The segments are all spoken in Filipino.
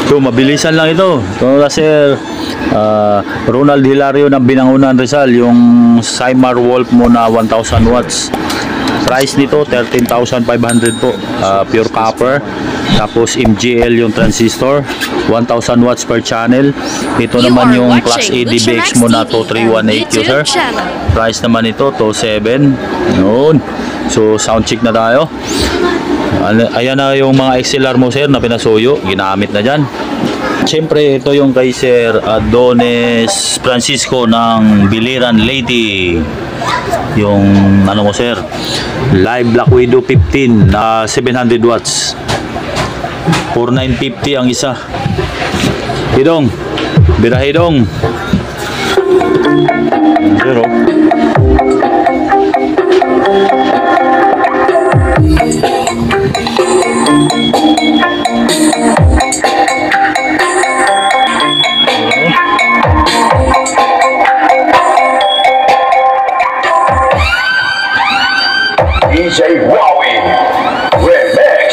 So mabilisan lang ito. Ito na sir, Ronald Hilario ng Binangonan Rizal, yung Cymar Wolf mo na 1000 watts. Price nito 13,500 po, pure copper. Tapos MGL yung transistor, 1000 watts per channel. Ito naman yung Class A DBX mo na 23180 sir. Price naman ito 27. Yun. So sound check na tayo. Ayan na yung mga XLR mo sir na pinasuyo, ginamit na dyan. Siyempre ito yung kay Sir Adonis Francisco ng Biliran Lady. Yung ano mo sir, Live Black Widow 15 na 700 watts, 4950 ang isa. Hidong, birahidong zero. DJ Wowie Remix.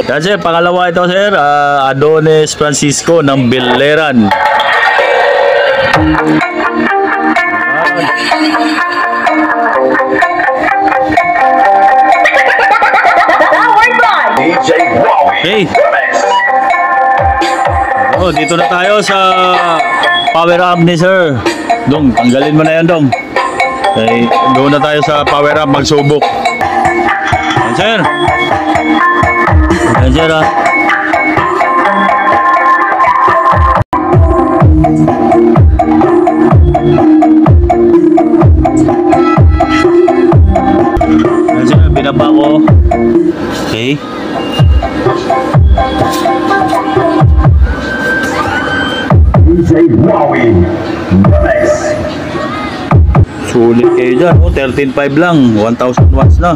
Yan sir, pangalawa ito sir, Adonis Francisco ng Biliran. DJ Wowie Okay. Remix. Oh, dito na tayo sa power up ni sir. Dong, tanggalin mo na yan dong. Okay, doon na tayo sa power up magsubok. Yan sir. Yan sir Yan sir, binaba ko. Okay. DJ Wowie Remix. Sulit kayo dyan, 13.5 lang, 1000 watts na.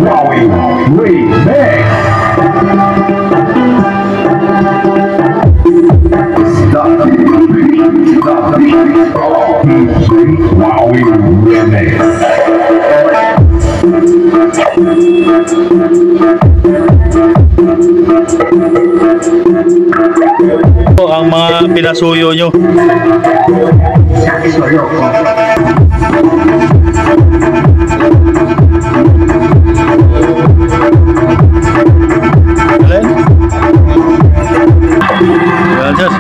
Wowie Remix. Stop the beat. Stop the beat. DJ Wowie Remix. Ito ang mga pinasuyo nyo. Alin? Yan sir.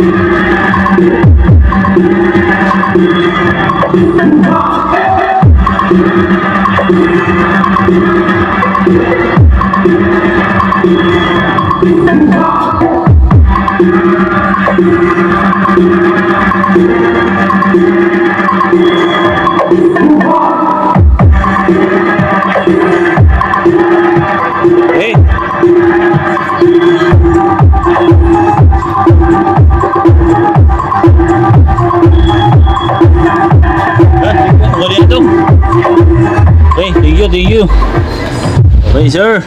Hey. Ako dito. Okay, thank you. Okay, sir.